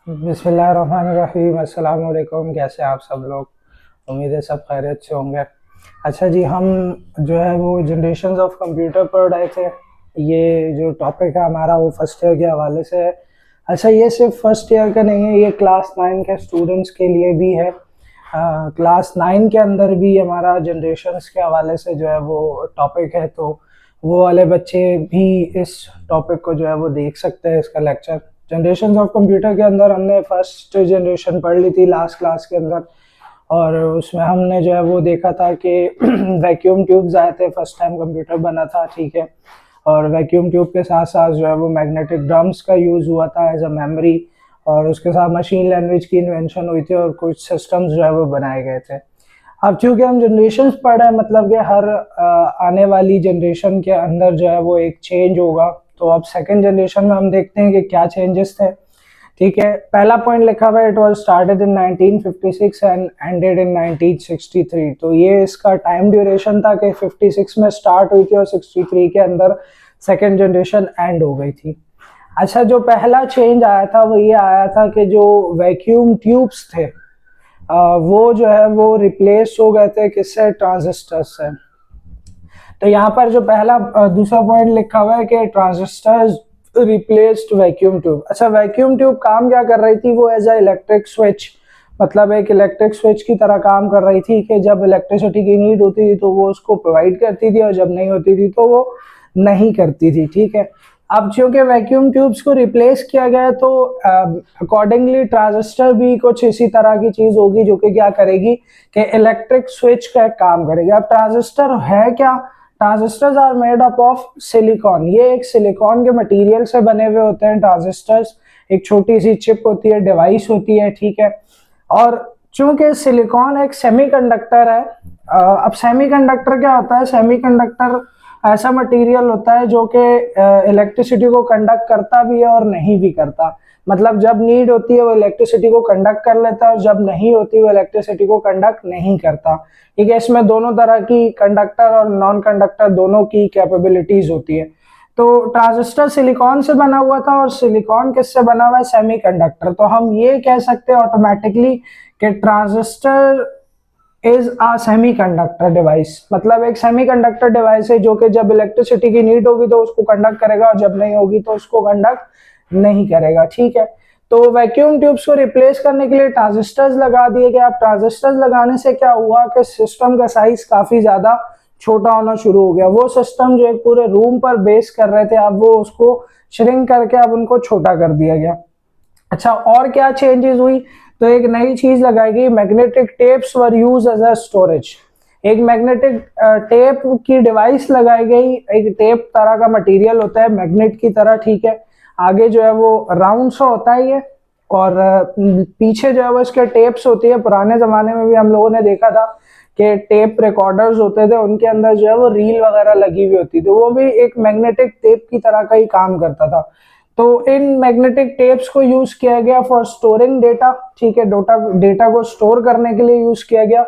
बिस्मिल्लाहिर्रहमानिर्रहीम। अस्सलाम वालेकुम। कैसे आप सब लोग? उम्मीद है सब खैरियत से होंगे। अच्छा जी, हम जो है वो जनरेशंस ऑफ कंप्यूटर पढ़ रहे थे। ये जो टॉपिक है हमारा वो फर्स्ट ईयर के हवाले से है। अच्छा, ये सिर्फ फर्स्ट ईयर का नहीं है, ये क्लास 9 के स्टूडेंट्स के लिए भी है। क्लास 9 के अंदर भी हमारा जनरेशंस के हवाले से जो है वो टॉपिक है, तो वो वाले बच्चे भी इस टॉपिक को जो है वो देख सकते हैं, इसका लेक्चर। जनरेशन ऑफ कंप्यूटर के अंदर हमने फर्स्ट जनरेशन पढ़ ली थी लास्ट क्लास के अंदर, और उसमें हमने जो है वो देखा था कि वैक्यूम ट्यूब्स आए थे, फर्स्ट टाइम कंप्यूटर बना था, ठीक है। और वैक्यूम ट्यूब के साथ साथ जो है वो मैग्नेटिक ड्रम्स का यूज़ हुआ था एज अ मेमोरी, और उसके साथ मशीन लैंग्वेज की इन्वेंशन हुई थी और कुछ सिस्टम्स जो है वो बनाए गए थे। अब चूंकि हम जनरेशन पढ़ रहे हैं, मतलब कि हर आने वाली जनरेशन के अंदर जो है वो एक चेंज होगा। तो अब सेकंड जनरेशन में हम देखते हैं कि क्या चेंजेस थे। ठीक है, पहला पॉइंट लिखा हुआ है, it was started in 1956 and ended in 1963। तो ये इसका टाइम ड्यूरेशन था कि 56 में स्टार्ट हुई थी और 63 के अंदर सेकंड जनरेशन एंड हो गई थी। अच्छा, जो पहला चेंज आया था वो ये आया था कि जो वैक्यूम ट्यूब्स थे वो जो है वो रिप्लेस हो गए थे किससे? ट्रांजिस्टर से। तो यहाँ पर जो पहला दूसरा पॉइंट लिखा हुआ है कि ट्रांजिस्टर्स रिप्लेस्ड वैक्यूम ट्यूब। अच्छा, वैक्यूम ट्यूब काम क्या कर रही थी? वो एज अ इलेक्ट्रिक स्विच, मतलब एक इलेक्ट्रिक स्विच की तरह काम कर रही थी कि जब इलेक्ट्रिसिटी की नीड होती थी तो वो उसको प्रोवाइड करती थी, और जब नहीं होती थी तो वो नहीं करती थी, ठीक है। अब चूंकि वैक्यूम ट्यूब्स को रिप्लेस किया गया, तो अकॉर्डिंगली ट्रांजिस्टर भी कुछ इसी तरह की चीज होगी जो कि क्या करेगी कि इलेक्ट्रिक स्विच का काम करेगी। अब ट्रांजिस्टर है क्या? Transistors are made up of silicon. ये एक सिलिकॉन के मटेरियल से बने हुए होते हैं ट्रांजिस्टर्स। एक छोटी सी चिप होती है, डिवाइस होती है, ठीक है। और चूंकि सिलिकॉन एक सेमीकंडक्टर है, अब सेमीकंडक्टर क्या होता है? सेमीकंडक्टर ऐसा मटेरियल होता है जो कि इलेक्ट्रिसिटी को कंडक्ट करता भी है और नहीं भी करता। मतलब जब नीड होती है वो इलेक्ट्रिसिटी को कंडक्ट कर लेता है, और जब नहीं होती वो इलेक्ट्रिसिटी को कंडक्ट नहीं करता, ठीक है। इसमें दोनों तरह की कंडक्टर और नॉन कंडक्टर दोनों की कैपेबिलिटीज होती है। तो ट्रांजिस्टर सिलिकॉन से बना हुआ था, और सिलिकॉन किससे बना हुआ है? सेमीकंडक्टर। तो हम ये कह सकते हैं ऑटोमेटिकली कि transistor is a semiconductor device. मतलब एक सेमीकंडक्टर डिवाइस है जो कि जब इलेक्ट्रिसिटी की नीड होगी तो उसको कंडक्ट करेगा, और जब नहीं होगी तो उसको कंडक्ट नहीं करेगा, ठीक है। तो वैक्यूम ट्यूब्स को रिप्लेस करने के लिए ट्रांजिस्टर्स लगा दिए गए। अब ट्रांजिस्टर्स लगाने से क्या हुआ कि सिस्टम का साइज काफी ज्यादा छोटा होना शुरू हो गया। वो सिस्टम जो एक पूरे रूम पर बेस कर रहे थे, अब वो उसको श्रिंक करके अब उनको छोटा कर दिया गया। अच्छा, और क्या चेंजेस हुई? तो एक नई चीज लगाई गई, magnetic tapes were use as a storage. एक मैग्नेटिक टेप की डिवाइस लगाई गई। एक टेप तरह का मटेरियल होता है मैग्नेट की तरह, ठीक है। आगे जो है वो राउंड सा होता है ये, और पीछे जो है वो इसके टेप्स होती है। पुराने जमाने में भी हम लोगों ने देखा था कि टेप रिकॉर्डर्स होते थे, उनके अंदर जो है वो रील वगैरह लगी हुई होती थी, वो भी एक मैग्नेटिक टेप की तरह का ही काम करता था। तो इन मैग्नेटिक टेप्स को यूज किया गया फॉर स्टोरिंग डेटा, ठीक है। डेटा डेटा को स्टोर करने के लिए यूज किया गया।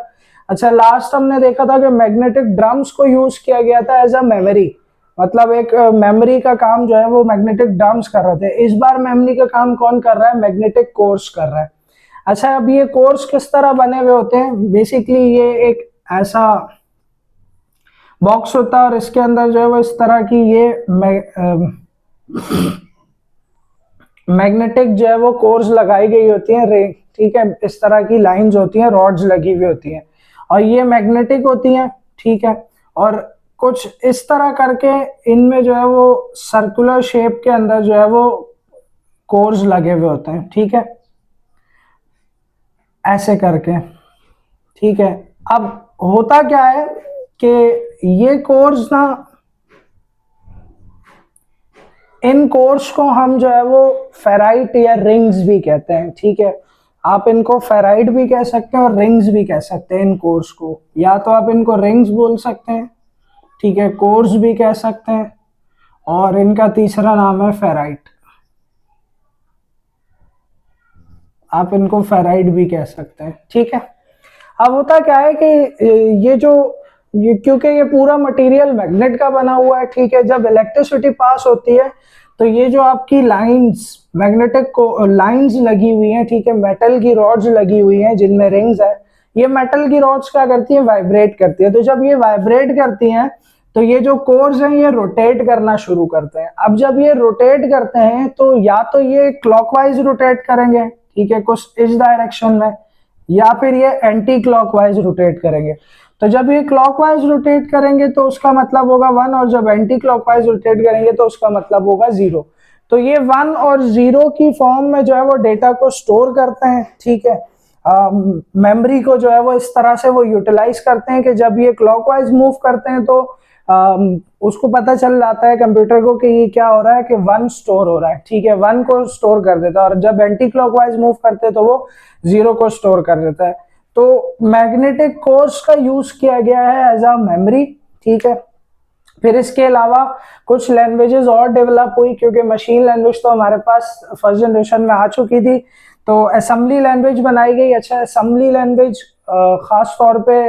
अच्छा, लास्ट हमने देखा था कि मैग्नेटिक ड्रम्स को यूज किया गया था एज अ मेमोरी। मतलब एक मेमोरी का काम जो है वो मैग्नेटिक ड्रम्स कर रहे थे। इस बार मेमोरी का काम कौन कर रहा है? मैग्नेटिक कोर्स कर रहा है। अच्छा, अब ये कोर्स किस तरह बने हुए होते हैं? बेसिकली ये एक ऐसा बॉक्स होता है, और इसके अंदर जो है वो इस तरह की ये मैग्नेटिक जो है वो कोर्स लगाई गई होती है, रे, ठीक है। इस तरह की लाइंस होती हैं, रॉड्स लगी हुई होती हैं, और ये मैग्नेटिक होती हैं, ठीक है। और कुछ इस तरह करके इनमें जो है वो सर्कुलर शेप के अंदर जो है वो कोर्स लगे हुए होते हैं, ठीक है, ऐसे करके, ठीक है। अब होता क्या है कि ये कोर्स ना, इन कोर्स को हम जो है वो फेराइट या रिंग्स भी कहते हैं, ठीक है। आप इनको फेराइट भी कह सकते हैं और रिंग्स भी कह सकते हैं इन कोर्स को। या तो आप इनको रिंग्स बोल सकते हैं, ठीक है, कोर्स भी कह सकते हैं, और इनका तीसरा नाम है फेराइट। आप इनको फेराइट भी कह सकते हैं, ठीक है। अब होता क्या है कि ये जो ये क्योंकि ये पूरा मटेरियल मैग्नेट का बना हुआ है, ठीक है। जब इलेक्ट्रिसिटी पास होती है तो ये जो आपकी लाइंस, मैग्नेटिक को लाइंस लगी हुई हैं, ठीक है, मेटल की रॉड्स लगी हुई हैं जिनमें रिंग्स है, ये मेटल की रॉड्स क्या करती है, वाइब्रेट करती है। तो जब ये वाइब्रेट करती हैं तो ये जो कोर्स हैं ये रोटेट करना शुरू करते हैं। अब जब ये रोटेट करते हैं तो या तो ये क्लॉकवाइज रोटेट करेंगे, ठीक है, कुछ इस डायरेक्शन में, या फिर ये एंटी क्लॉकवाइज रोटेट करेंगे। तो जब ये क्लॉकवाइज रोटेट करेंगे तो उसका मतलब होगा 1, और जब एंटी क्लॉकवाइज रोटेट करेंगे तो उसका मतलब होगा 0। तो ये 1 और 0 की फॉर्म में जो है वो डेटा को स्टोर करते हैं, ठीक है। मेमोरी को जो है वो इस तरह से वो यूटिलाइज करते हैं कि जब ये क्लॉकवाइज मूव करते हैं तो उसको पता चल जाता है कंप्यूटर को कि ये क्या हो रहा है, कि 1 स्टोर हो रहा है, ठीक है, 1 को स्टोर कर देता है। और जब एंटी क्लॉकवाइज मूव करते हैं तो वो 0 को स्टोर कर देता है। तो मैग्नेटिक कोर्स का यूज किया गया है एज अ मेमोरी, ठीक है। फिर इसके अलावा कुछ लैंग्वेजेस और डेवलप हुई, क्योंकि मशीन लैंग्वेज तो हमारे पास फर्स्ट जनरेशन में आ चुकी थी, तो असेंबली लैंग्वेज बनाई गई। अच्छा, असेंबली लैंग्वेज खास तौर पे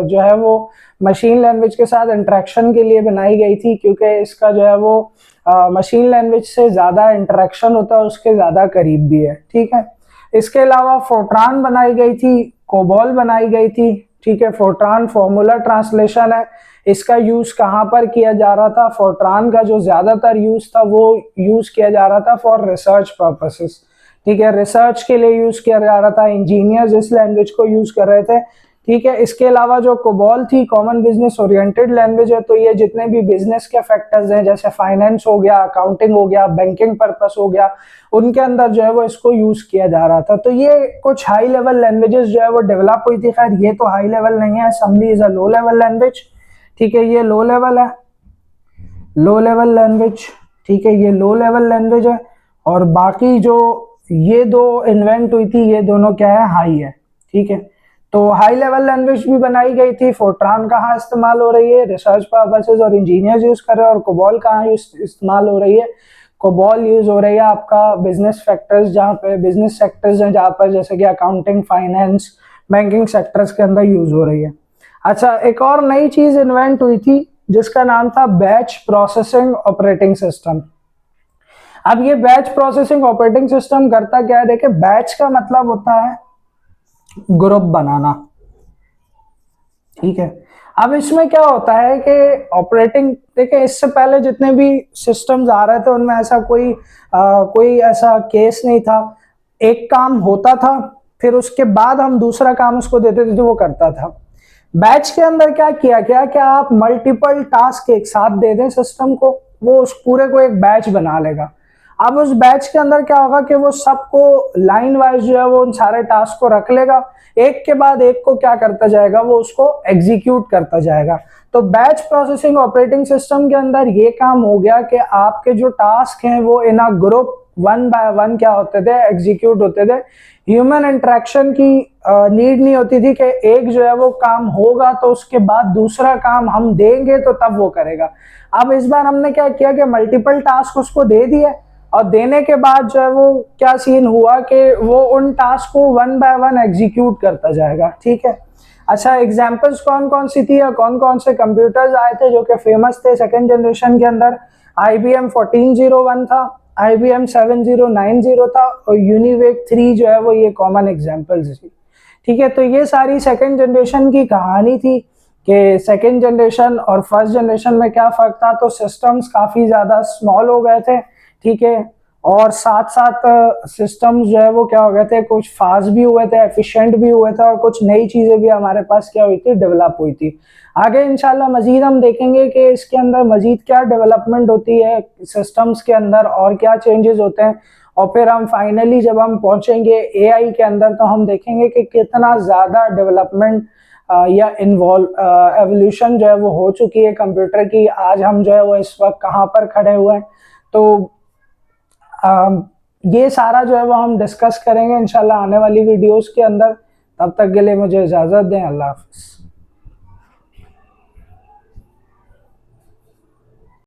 जो है वो मशीन लैंग्वेज के साथ इंटरेक्शन के लिए बनाई गई थी, क्योंकि इसका जो है वो मशीन लैंग्वेज से ज़्यादा इंटरेक्शन होता है, उसके ज़्यादा करीब भी है, ठीक है। इसके अलावा फोर्ट्रान बनाई गई थी, कोबॉल बनाई गई थी, ठीक है। फोर्ट्रान फॉर्मूला ट्रांसलेशन है। इसका यूज कहाँ पर किया जा रहा था, फोर्ट्रान का जो ज्यादातर यूज था वो यूज किया जा रहा था फॉर रिसर्च पर्पसेस, ठीक है, रिसर्च के लिए यूज किया जा रहा था। इंजीनियर्स इस लैंग्वेज को यूज कर रहे थे, ठीक है। इसके अलावा जो कोबॉल थी, कॉमन बिजनेस ओरिएंटेड लैंग्वेज है, तो ये जितने भी बिजनेस के फैक्टर्स हैं, जैसे फाइनेंस हो गया, अकाउंटिंग हो गया, बैंकिंग पर्पस हो गया, उनके अंदर जो है वो इसको यूज किया जा रहा था। तो ये कुछ हाई लेवल लैंग्वेजेस जो है वो डेवलप हुई थी। खैर ये तो हाई लेवल नहीं है, assembly is a low level language, ठीक है, ये लो लेवल है, लो लेवल लैंग्वेज, ठीक है, ये लो लेवल लैंग्वेज है। और बाकी जो ये दो इन्वेंट हुई थी, ये दोनों क्या है, हाई है, ठीक है। तो हाई लेवल लैंग्वेज भी बनाई गई थी। फोर्ट्रान कहाँ इस्तेमाल हो रही है, रिसर्च पर्पसेस और इंजीनियर्स यूज कर रहे हैं। और कोबॉल कहाँ इस्तेमाल हो रही है, कोबॉल यूज हो रही है आपका बिजनेस फैक्टर्स, जहाँ पे बिजनेस सेक्टर्स हैं, जहाँ पर जैसे कि अकाउंटिंग, फाइनेंस, बैंकिंग सेक्टर्स के अंदर यूज हो रही है। अच्छा, एक और नई चीज इन्वेंट हुई थी जिसका नाम था बैच प्रोसेसिंग ऑपरेटिंग सिस्टम। अब ये बैच प्रोसेसिंग ऑपरेटिंग सिस्टम करता क्या है, देखिए, बैच का मतलब होता है ग्रुप बनाना, ठीक है। अब इसमें क्या होता है कि ऑपरेटिंग, देखिए, इससे पहले जितने भी सिस्टम्स आ रहे थे उनमें ऐसा कोई ऐसा केस नहीं था। एक काम होता था, फिर उसके बाद हम दूसरा काम उसको देते थे तो वो करता था। बैच के अंदर क्या किया गया कि आप मल्टीपल टास्क एक साथ दे दें सिस्टम को, वो उस पूरे को एक बैच बना लेगा। अब उस बैच के अंदर क्या होगा कि वो सबको लाइन वाइज जो है वो उन सारे टास्क को रख लेगा, एक के बाद एक को क्या करता जाएगा, वो उसको एग्जीक्यूट करता जाएगा। तो बैच प्रोसेसिंग ऑपरेटिंग सिस्टम के अंदर ये काम हो गया कि आपके जो टास्क हैं वो इन अ ग्रुप 1 बाय 1 क्या होते थे, एग्जीक्यूट होते थे। ह्यूमन इंटरेक्शन की नीड नहीं होती थी कि एक जो है वो काम होगा तो उसके बाद दूसरा काम हम देंगे तो तब वो करेगा। अब इस बार हमने क्या किया कि मल्टीपल टास्क उसको दे दिए, और देने के बाद जो है वो क्या सीन हुआ कि वो उन टास्क को 1 बाय 1 एग्जीक्यूट करता जाएगा, ठीक है। अच्छा, एग्जांपल्स कौन कौन सी थी, या कौन कौन से कंप्यूटर्स आए थे जो कि फेमस थे सेकंड जनरेशन के अंदर। IBM 1401 था, IBM 7090 था, और यूनिवेक 3 जो है वो ये कॉमन एग्जांपल्स थी, ठीक है। तो ये सारी सेकंड जनरेशन की कहानी थी कि सेकंड जनरेशन और फर्स्ट जनरेशन में क्या फर्क था। तो सिस्टम्स काफी ज्यादा स्मॉल हो गए थे, ठीक है, और साथ साथ सिस्टम्स जो है वो क्या हो गए थे, कुछ फास्ट भी हुए थे, एफिशिएंट भी हुए थे, और कुछ नई चीजें भी हमारे पास क्या हुई थी, डेवलप हुई थी। आगे इंशाल्लाह मजीद हम देखेंगे कि इसके अंदर मजीद क्या डेवलपमेंट होती है सिस्टम्स के अंदर, और क्या चेंजेस होते हैं। और फिर हम फाइनली जब हम पहुंचेंगे AI के अंदर तो हम देखेंगे कि कितना ज्यादा डेवलपमेंट या इन्वॉल्व एवोल्यूशन जो है वो हो चुकी है कंप्यूटर की। आज हम जो है वो इस वक्त कहाँ पर खड़े हुए हैं, तो ये सारा जो है वो हम डिस्कस करेंगे इंशाल्लाह आने वाली वीडियोस के अंदर। तब तक के लिए मुझे इजाजत दें, अल्लाह हाफिज।